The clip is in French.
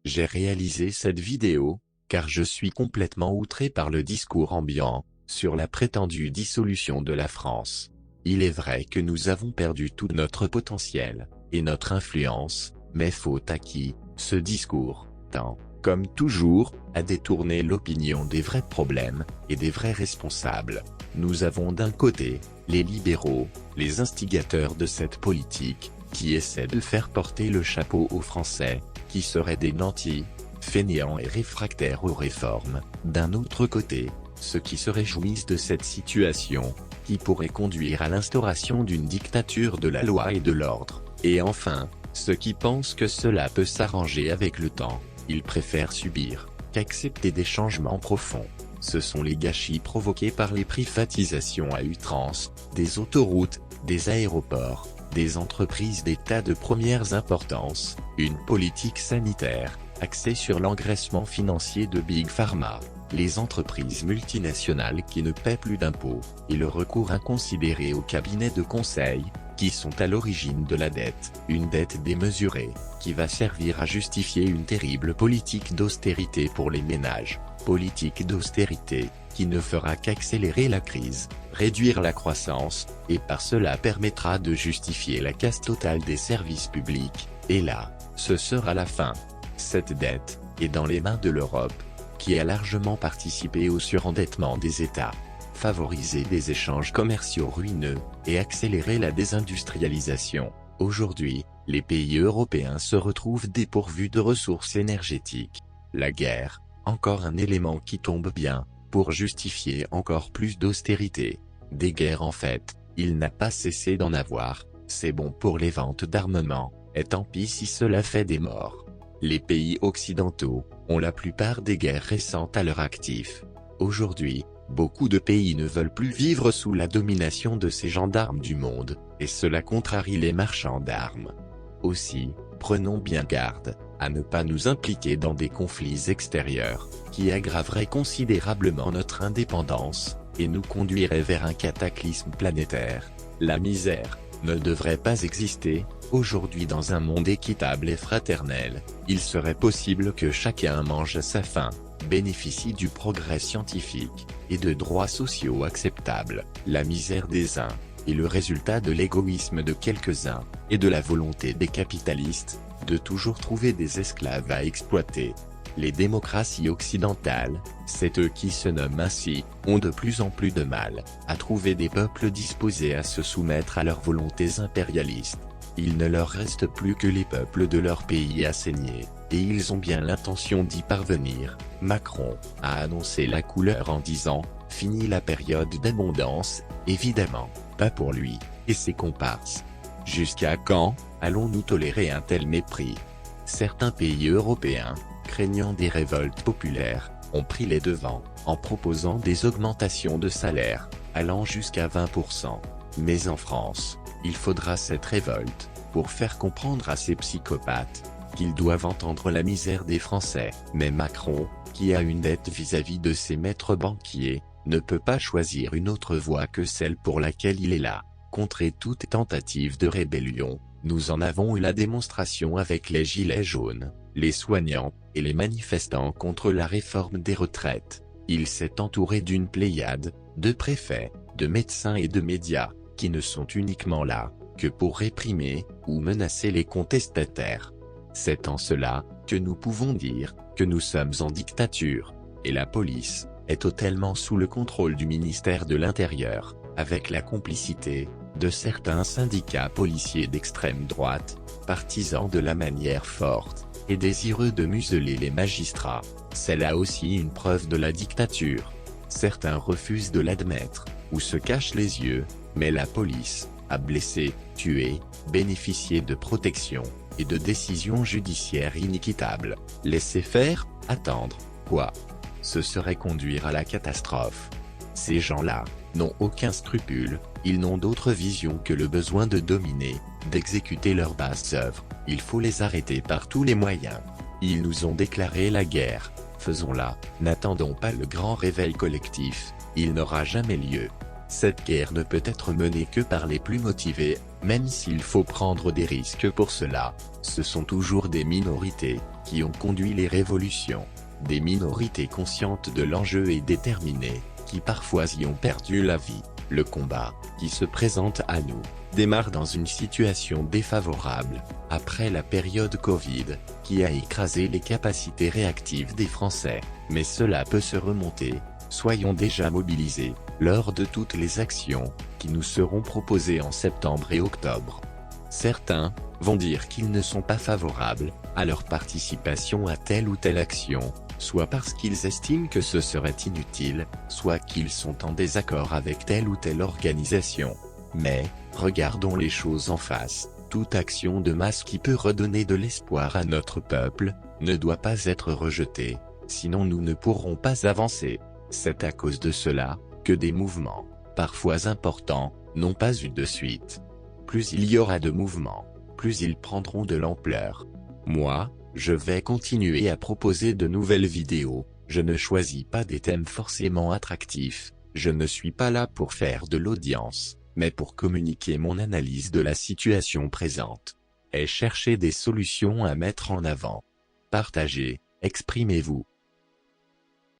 J'ai réalisé cette vidéo, car je suis complètement outré par le discours ambiant, sur la prétendue dissolution de la France. Il est vrai que nous avons perdu tout notre potentiel, et notre influence, mais faute à qui, ce discours tend, comme toujours, à détourner l'opinion des vrais problèmes, et des vrais responsables. Nous avons d'un côté, les libéraux, les instigateurs de cette politique, qui essaient de faire porter le chapeau aux Français, qui seraient des nantis, fainéants et réfractaires aux réformes. D'un autre côté, ceux qui se réjouissent de cette situation, qui pourrait conduire à l'instauration d'une dictature de la loi et de l'ordre. Et enfin, ceux qui pensent que cela peut s'arranger avec le temps. Ils préfèrent subir, qu'accepter des changements profonds. Ce sont les gâchis provoqués par les privatisations à outrance, des autoroutes, des aéroports, des entreprises d'État de première importance, une politique sanitaire, axée sur l'engraissement financier de Big Pharma, les entreprises multinationales qui ne paient plus d'impôts, et le recours inconsidéré aux cabinets de conseil, qui sont à l'origine de la dette, une dette démesurée, qui va servir à justifier une terrible politique d'austérité pour les ménages, politique d'austérité, qui ne fera qu'accélérer la crise, réduire la croissance, et par cela permettra de justifier la casse totale des services publics, et là, ce sera la fin. Cette dette est dans les mains de l'Europe, qui a largement participé au surendettement des États, favoriser des échanges commerciaux ruineux, et accélérer la désindustrialisation. Aujourd'hui, les pays européens se retrouvent dépourvus de ressources énergétiques. La guerre, encore un élément qui tombe bien, pour justifier encore plus d'austérité. Des guerres en fait, il n'a pas cessé d'en avoir, c'est bon pour les ventes d'armement, et tant pis si cela fait des morts. Les pays occidentaux ont la plupart des guerres récentes à leur actif. Aujourd'hui, beaucoup de pays ne veulent plus vivre sous la domination de ces gendarmes du monde, et cela contrarie les marchands d'armes. Aussi, prenons bien garde, à ne pas nous impliquer dans des conflits extérieurs, qui aggraveraient considérablement notre indépendance, et nous conduiraient vers un cataclysme planétaire. La misère ne devrait pas exister. Aujourd'hui, dans un monde équitable et fraternel, il serait possible que chacun mange à sa faim, bénéficie du progrès scientifique, et de droits sociaux acceptables. La misère des uns est le résultat de l'égoïsme de quelques-uns, et de la volonté des capitalistes, de toujours trouver des esclaves à exploiter. Les démocraties occidentales, c'est eux qui se nomment ainsi, ont de plus en plus de mal à trouver des peuples disposés à se soumettre à leurs volontés impérialistes. Il ne leur reste plus que les peuples de leur pays à saigner, et ils ont bien l'intention d'y parvenir. Macron a annoncé la couleur en disant « Fini la période d'abondance », évidemment, pas pour lui et ses comparses. Jusqu'à quand allons-nous tolérer un tel mépris? Certains pays européens, craignant des révoltes populaires, ont pris les devants, en proposant des augmentations de salaire, allant jusqu'à 20%. Mais en France, il faudra cette révolte, pour faire comprendre à ces psychopathes, qu'ils doivent entendre la misère des Français. Mais Macron, qui a une dette vis-à-vis de ses maîtres banquiers, ne peut pas choisir une autre voie que celle pour laquelle il est là. Contrer toute tentative de rébellion, nous en avons eu la démonstration avec les gilets jaunes, les soignants, et les manifestants contre la réforme des retraites. Il s'est entouré d'une pléiade, de préfets, de médecins et de médias, qui ne sont uniquement là, que pour réprimer, ou menacer les contestataires. C'est en cela, que nous pouvons dire, que nous sommes en dictature, et la police, est totalement sous le contrôle du ministère de l'Intérieur, avec la complicité, de certains syndicats policiers d'extrême droite, partisans de la manière forte, et désireux de museler les magistrats. C'est là aussi une preuve de la dictature. Certains refusent de l'admettre, ou se cachent les yeux, mais la police a blessé, tué, bénéficié de protection, et de décisions judiciaires inéquitables. Laisser faire, attendre, quoi? Ce serait conduire à la catastrophe. Ces gens-là n'ont aucun scrupule, ils n'ont d'autre vision que le besoin de dominer, d'exécuter leurs basses œuvres. Il faut les arrêter par tous les moyens. Ils nous ont déclaré la guerre, faisons-la, n'attendons pas le grand réveil collectif, il n'aura jamais lieu. Cette guerre ne peut être menée que par les plus motivés, Même s'il faut prendre des risques pour cela, ce sont toujours des minorités qui ont conduit les révolutions. Des minorités conscientes de l'enjeu et déterminées, qui parfois y ont perdu la vie. Le combat, qui se présente à nous, démarre dans une situation défavorable, après la période Covid, qui a écrasé les capacités réactives des Français. Mais cela peut se remonter, soyons déjà mobilisés, lors de toutes les actions, qui nous seront proposées en septembre et octobre. Certains vont dire qu'ils ne sont pas favorables à leur participation à telle ou telle action, soit parce qu'ils estiment que ce serait inutile, soit qu'ils sont en désaccord avec telle ou telle organisation. Mais, regardons les choses en face, toute action de masse qui peut redonner de l'espoir à notre peuple, ne doit pas être rejetée, sinon nous ne pourrons pas avancer. C'est à cause de cela, que des mouvements, parfois importants, n'ont pas eu de suite. Plus il y aura de mouvements, plus ils prendront de l'ampleur. Moi, je vais continuer à proposer de nouvelles vidéos, je ne choisis pas des thèmes forcément attractifs, je ne suis pas là pour faire de l'audience, mais pour communiquer mon analyse de la situation présente, et chercher des solutions à mettre en avant. Partagez, exprimez-vous.